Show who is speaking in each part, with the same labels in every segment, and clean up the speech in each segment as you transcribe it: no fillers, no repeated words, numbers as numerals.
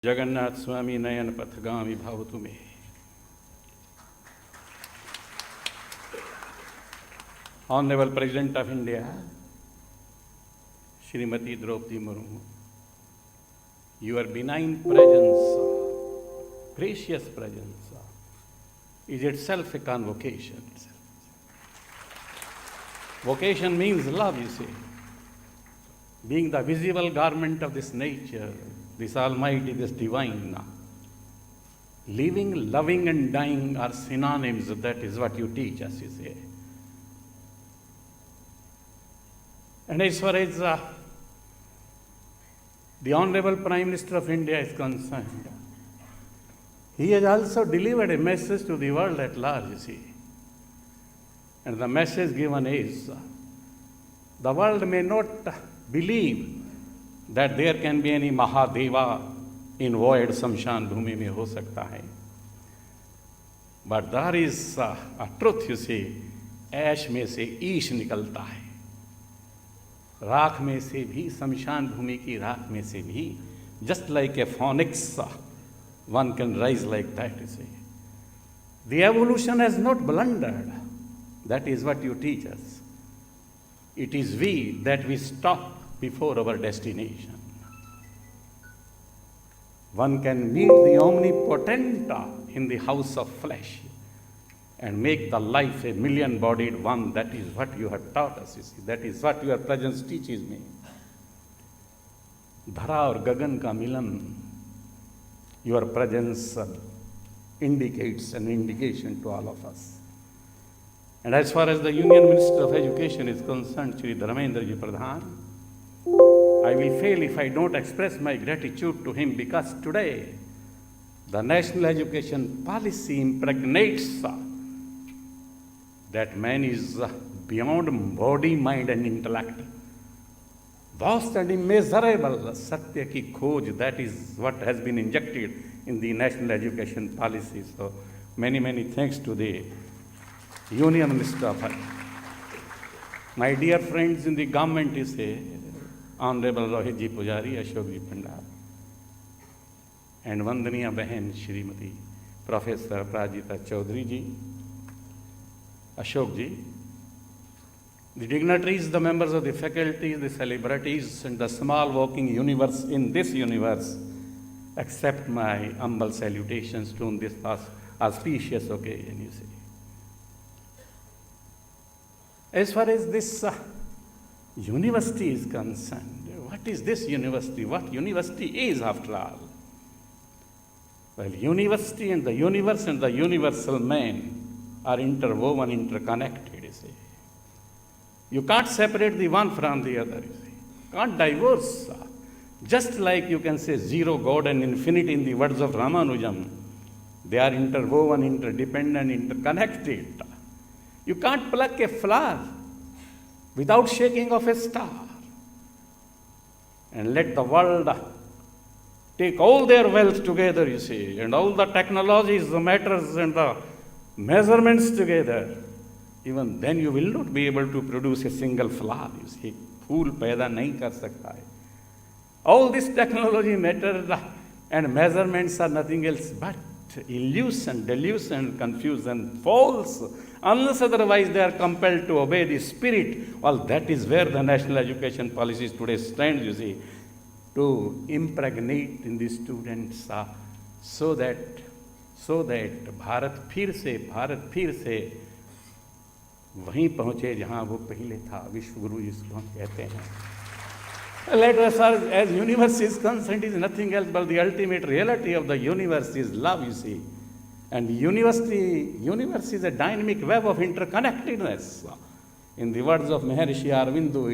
Speaker 1: Jagannath Swami Nayan पथगामी भावतु may. Honorable President of India, Srimati Draupadi Murmu, your benign presence, precious presence, is itself a convocation. Vocation means love, you see. Being the visible garment of this nature, this almighty, this divine. Living, loving and dying are synonyms. That is what you teach us, you say. And as far as the Honorable Prime Minister of India is concerned, he has also delivered a message to the world at large, you see. And the message given is, the world may not believe that there can be any Mahadeva in void Samshan Bhumi mein ho sakta hai. But there is a truth, you see, ash में से ईश निकलता है, राख में से भी, शमशान भूमि की राख में से भी, just like a phoenix, one can rise like that, you see. The evolution has not blundered. That is what you teach us. It is we that we stop before our destination. One can meet the omnipotent in the house of flesh and make the life a million-bodied one. That is what you have taught us, you see. That is what your presence teaches me. Dhara aur gagan ka milan, your presence indicates an indication to all of us. And as far as the Union Minister of Education is concerned, Shri Dharmendra Ji Pradhan, I will fail if I don't express my gratitude to him, because today the national education policy impregnates that man is beyond body, mind and intellect. Vast and immeasurable Satya ki khoj, that is what has been injected in the national education policy. So many thanks to the Union Minister of Health. My dear friends in the government, is a Honorable Rohit Ji Pujari, Ashok Ji Pandal, and Vandaniya Bahan Shrimati Professor Prajita Chaudhary Ji, Ashok Ji, the dignitaries, the members of the faculty, the celebrities, and the small walking universe in this universe, accept my humble salutations to this auspicious occasion, you see. As far as this university is concerned, what is this university? What university is, after all? Well, university and the universe and the universal man are interwoven, interconnected, you see. You can't separate the one from the other, you see. Can't divorce. Just like you can say zero, God and infinity in the words of Ramanujam, they are interwoven, interdependent, interconnected. You can't pluck a flower without shaking of a star and let the world take all their wealth together, you see, and all the technologies, the matters and the measurements together. Even then you will not be able to produce a single flower, you see. Phool paida nahi kar sakta hai. All this technology, matter and measurements are nothing else but illusion, delusion, confusion, false, unless otherwise they are compelled to obey the spirit. Well, that is where the national education policies today stand, you see, to impregnate in the students so that Bharat फिर से वहीं पहुंचे जहां वो पहले था, विश्व गुरु जिसको हम कहते हैं. Let us, as universe is concerned, is nothing else but the ultimate reality of the universe is love, you see. And the universe is a dynamic web of interconnectedness. In the words of Maharishi Aurobindo,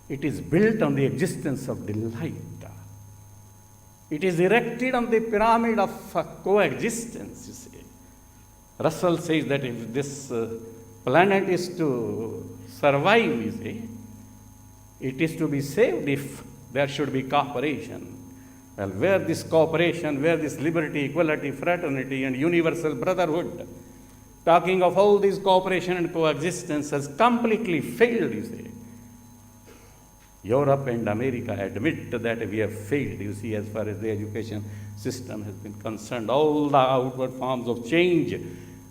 Speaker 1: it is built on the existence of delight. It is erected on the pyramid of coexistence, you see. Russell says that if this planet is to survive, you see, it is to be saved if there should be cooperation. Well, where this cooperation, where this liberty, equality, fraternity, and universal brotherhood, talking of all this cooperation and coexistence, has completely failed, you see. Europe and America admit that we have failed, you see, as far as the education system has been concerned. All the outward forms of change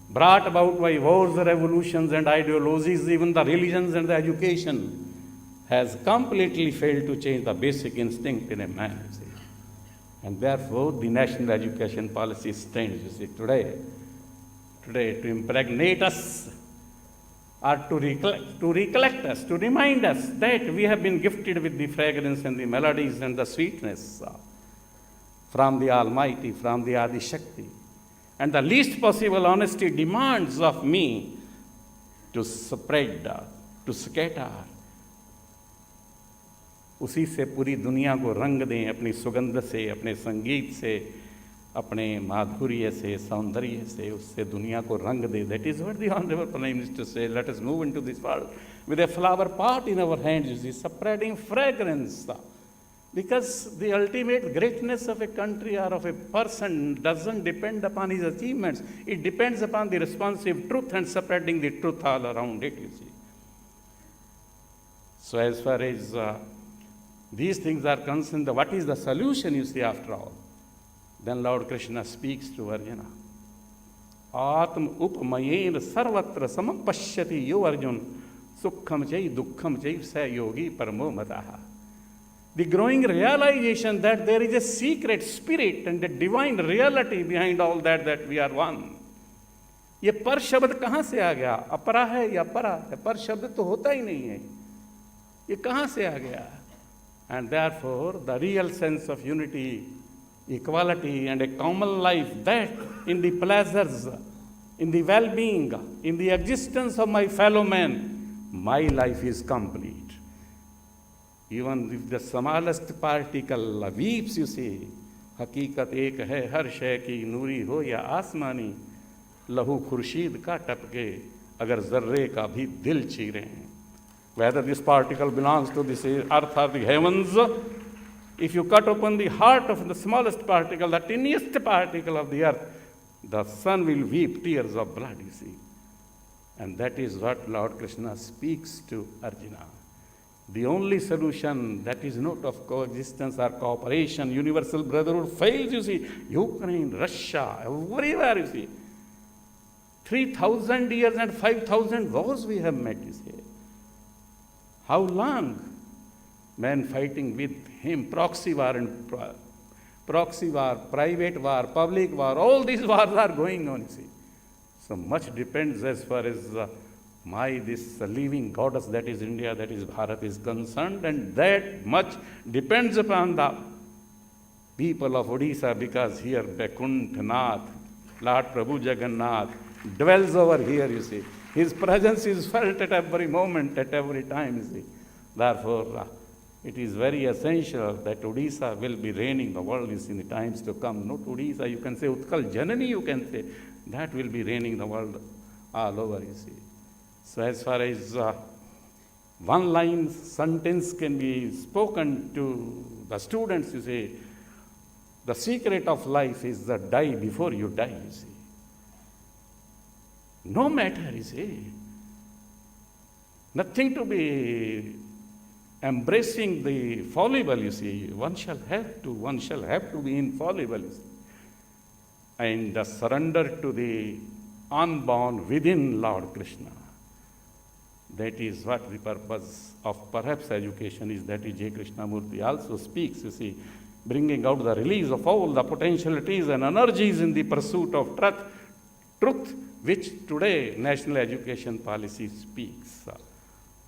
Speaker 1: brought about by wars, revolutions, and ideologies, even the religions and the education, has completely failed to change the basic instinct in a man, you see. And therefore, the national education policy stands, you see, today to impregnate us, or to recollect us, to remind us that we have been gifted with the fragrance and the melodies and the sweetness from the Almighty, from the Adi Shakti. And the least possible honesty demands of me to spread, to scatter. उसी से पूरी दुनिया को रंग दें, अपनी सुगंध से, अपने संगीत से, अपने माधुर्य से, सौंदर्य से, उससे दुनिया को रंग दे. That is what the Honorable Prime Minister said. Let us move into this world with a flower pot in our hands, you see, spreading fragrance. Because the ultimate greatness of a country or of a person doesn't depend upon his achievements. It depends upon the responsive truth and spreading the truth all around it, you see. So as far as these things are concerned, what is the solution, you see, after all? Then Lord Krishna speaks to Arjuna. Atma upamayen sarvatra samapashyati yo Arjun sukham chai dukkham chai sa yogi paramo mataha. The growing realization that there is a secret spirit and a divine reality behind all that we are one. ये पर शब्द कहाँ से आ गया? अपरा है या परा है? पर शब्द तो होता ही नहीं है. ये कहाँ से आ गया? And therefore, the real sense of unity, equality, and a common life, that in the pleasures, in the well-being, in the existence of my fellow man, my life is complete. Even if the smallest particle weeps, you see, हकीकत एक है हर शय की नूरी हो या आसमानी, लहू खुर्शीद का टपके अगर जर्रे का भी दिल चीरे हैं. Whether this particle belongs to this earth or the heavens, if you cut open the heart of the smallest particle, the tiniest particle of the earth, the sun will weep tears of blood, you see. And that is what Lord Krishna speaks to Arjuna. The only solution that is not of coexistence or cooperation, universal brotherhood fails, you see. Ukraine, Russia, everywhere, you see. 3,000 years and 5,000 wars we have met, you see. How long? Men fighting with him, proxy war, private war, public war, all these wars are going on, you see. So much depends as far as this living goddess that is India, that is Bharat is concerned, and that much depends upon the people of Odisha, because here Vaikuntha, Lord Prabhu Jagannath dwells over here, you see. His presence is felt at every moment, at every time, you see. Therefore, it is very essential that Odisha will be reigning the world, you see, in the times to come. Not Odisha, you can say Utkal Janani, you can say. That will be reigning the world all over, you see. So as far as one line sentence can be spoken to the students, you see, the secret of life is the die before you die, you see. No matter, you see. Nothing to be embracing the fallible, you see. One shall have to be infallible, you see. And surrender to the unborn within Lord Krishna. That is what the purpose of perhaps education is. That is J. Krishnamurti also speaks, you see, bringing out the release of all the potentialities and energies in the pursuit of truth, which today national education policy speaks.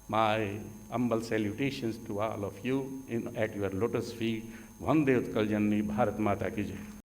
Speaker 1: My humble salutations to all of you at your lotus feet. Vande Utkal Janani, Bharat Mata ki Jai.